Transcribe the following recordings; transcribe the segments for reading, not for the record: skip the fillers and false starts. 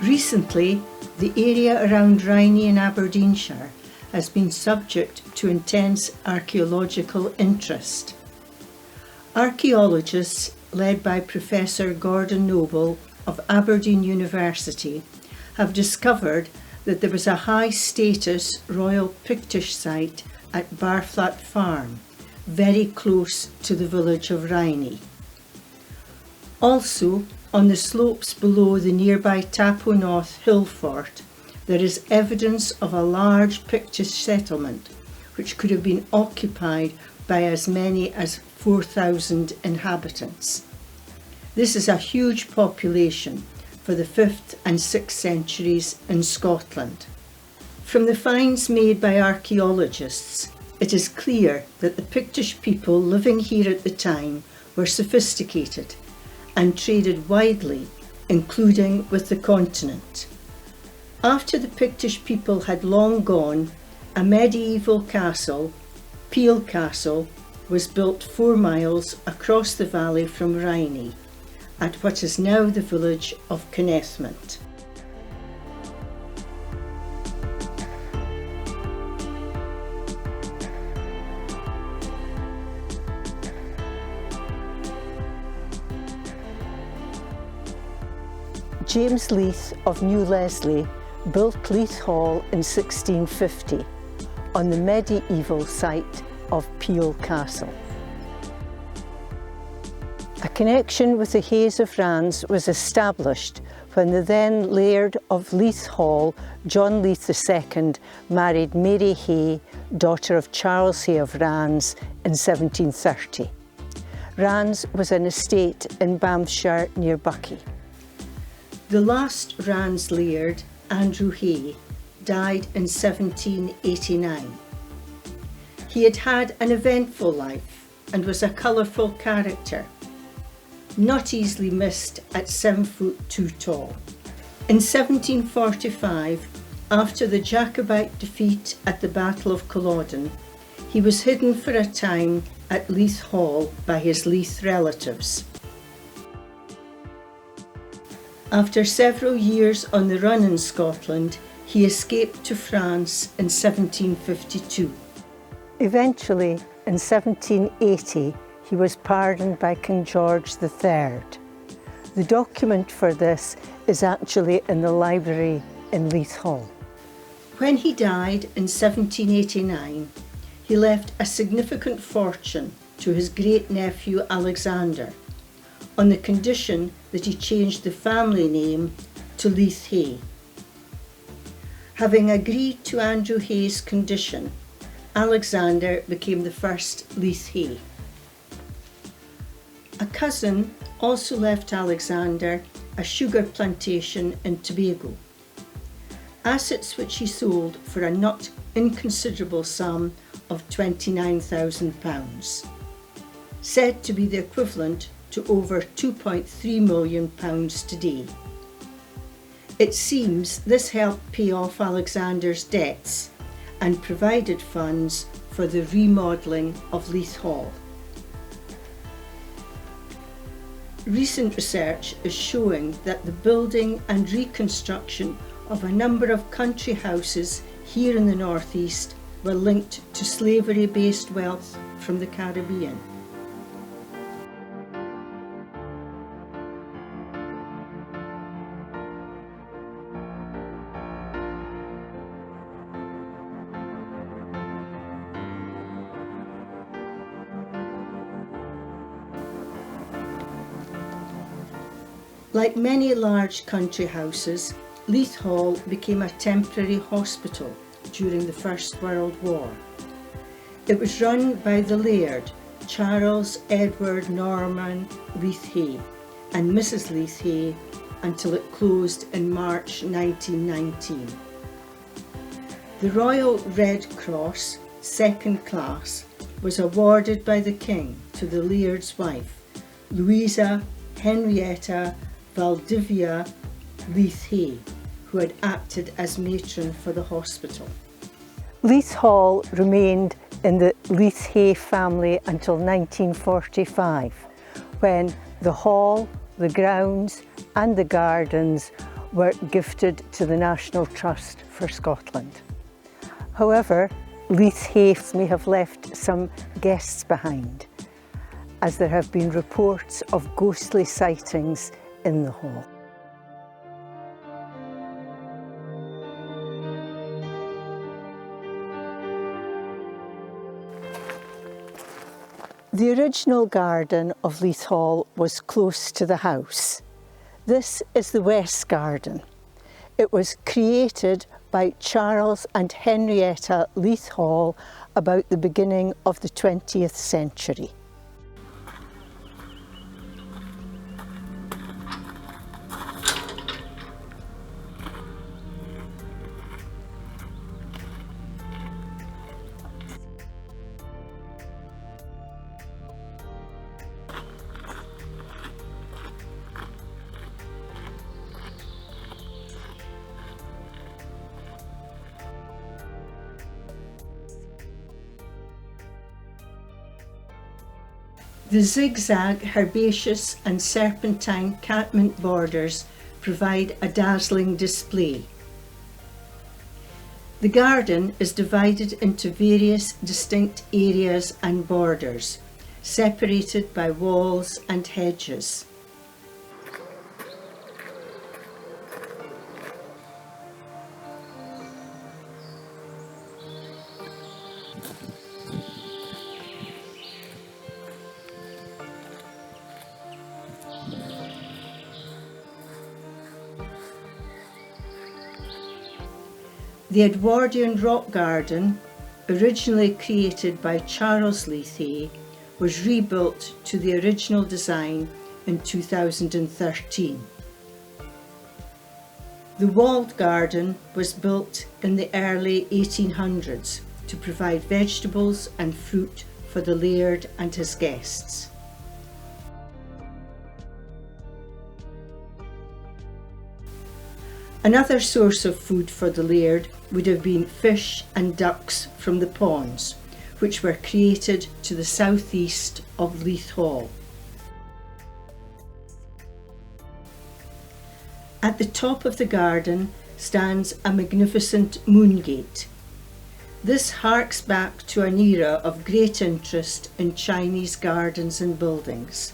Recently, the area around Rhynie in Aberdeenshire has been subject to intense archaeological interest. Archaeologists, led by Professor Gordon Noble of Aberdeen University, have discovered that there was a high-status Royal Pictish site at Barflat Farm, very close to the village of Rhynie. Also, on the slopes below the nearby Taponorth hill fort, there is evidence of a large Pictish settlement which could have been occupied by as many as 4,000 inhabitants. This is a huge population for the 5th and 6th centuries in Scotland. From the finds made by archaeologists, it is clear that the Pictish people living here at the time were sophisticated and traded widely, including with the continent. After the Pictish people had long gone, a medieval castle, Peel Castle, was built 4 miles across the valley from Rhynie, at what is now the village of Kennethmont. James Leith of New Leslie built Leith Hall in 1650 on the medieval site of Peel Castle. A connection with the Hays of Rands was established when the then Laird of Leith Hall, John Leith II, married Mary Hay, daughter of Charles Hay of Rands, in 1730. Rands was an estate in Banffshire near Buckie. The last Rands Laird, Andrew Hay, died in 1789. He had had an eventful life and was a colourful character, not easily missed at 7 foot 2 tall. In 1745, after the Jacobite defeat at the Battle of Culloden, he was hidden for a time at Leith Hall by his Leith relatives. After several years on the run in Scotland, he escaped to France in 1752. Eventually, in 1780, he was pardoned by King George III. The document for this is actually in the library in Leith Hall. When he died in 1789, he left a significant fortune to his great-nephew Alexander, on the condition that he changed the family name to Leith-Hay. Having agreed to Andrew Hay's condition, Alexander became the first Leith-Hay. A cousin also left Alexander a sugar plantation in Tobago, assets which he sold for a not inconsiderable sum of £29,000, said to be the equivalent to over £2.3 million today. It seems this helped pay off Alexander's debts and provided funds for the remodelling of Leith Hall. Recent research is showing that the building and reconstruction of a number of country houses here in the northeast were linked to slavery-based wealth from the Caribbean. Like many large country houses, Leith Hall became a temporary hospital during the First World War. It was run by the Laird, Charles Edward Norman Leith-Hay, and Mrs. Leith-Hay until it closed in March 1919. The Royal Red Cross, 2nd class, was awarded by the King to the Laird's wife, Louisa Henrietta Valdivia Leith-Hay, who had acted as matron for the hospital. Leith Hall remained in the Leith-Hay family until 1945, when the hall, the grounds and the gardens were gifted to the National Trust for Scotland. However, Leith-Hay may have left some guests behind, as there have been reports of ghostly sightings in the hall. The original garden of Leith Hall was close to the house. This is the West Garden. It was created by Charles and Henrietta Leith Hall about the beginning of the 20th century. The zigzag, herbaceous and serpentine catmint borders provide a dazzling display. The garden is divided into various distinct areas and borders, separated by walls and hedges. The Edwardian rock garden, originally created by Charles Leith-Hay, was rebuilt to the original design in 2013. The walled garden was built in the early 1800s to provide vegetables and fruit for the laird and his guests. Another source of food for the laird would have been fish and ducks from the ponds, which were created to the southeast of Leith Hall. At the top of the garden stands a magnificent moongate. This harks back to an era of great interest in Chinese gardens and buildings.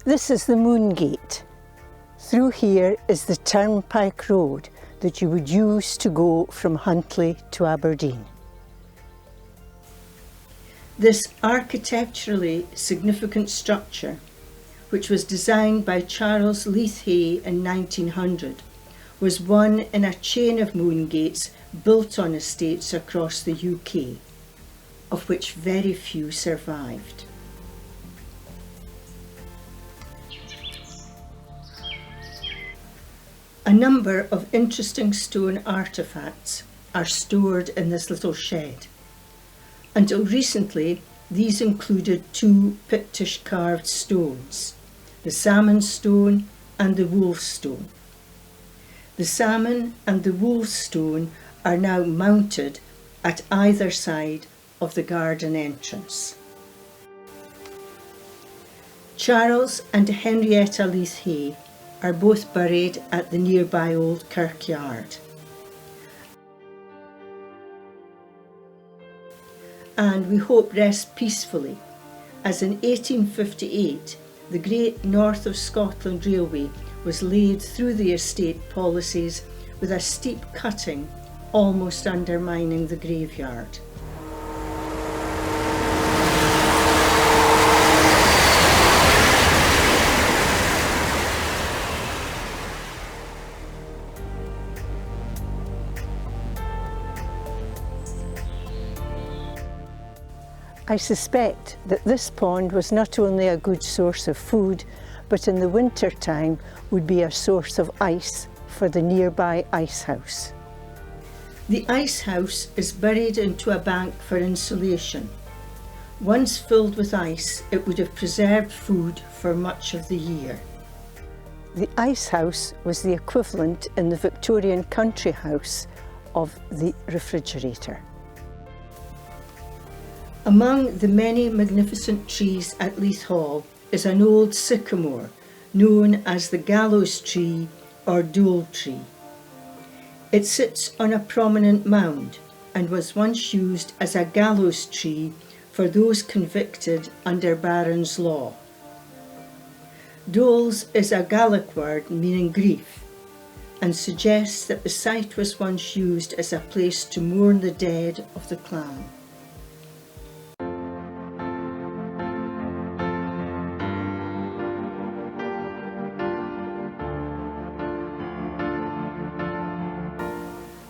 This is the Moongate. Through here is the Turnpike Road that you would use to go from Huntly to Aberdeen. This architecturally significant structure, which was designed by Charles Leith-Hay in 1900, was one in a chain of moongates built on estates across the UK, of which very few survived. A number of interesting stone artefacts are stored in this little shed. Until recently, these included two Pictish carved stones, the salmon stone and the wolf stone. The salmon and the wolf stone are now mounted at either side of the garden entrance. Charles and Henrietta Leith-Hay are both buried at the nearby old kirkyard. And we hope rest peacefully, as in 1858 the Great North of Scotland Railway was laid through the estate policies with a steep cutting almost undermining the graveyard. I suspect that this pond was not only a good source of food, but in the winter time would be a source of ice for the nearby ice house. The ice house is buried into a bank for insulation. Once filled with ice, it would have preserved food for much of the year. The ice house was the equivalent in the Victorian country house of the refrigerator. Among the many magnificent trees at Leith Hall is an old sycamore known as the gallows tree or dole tree. It sits on a prominent mound and was once used as a gallows tree for those convicted under Baron's law. Doles is a Gaelic word meaning grief, and suggests that the site was once used as a place to mourn the dead of the clan.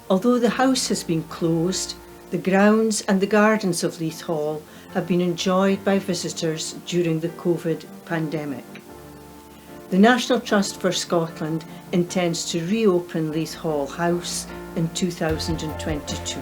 Although the house has been closed, the grounds and the gardens of Leith Hall have been enjoyed by visitors during the COVID pandemic. The National Trust for Scotland intends to reopen Leith Hall House in 2022.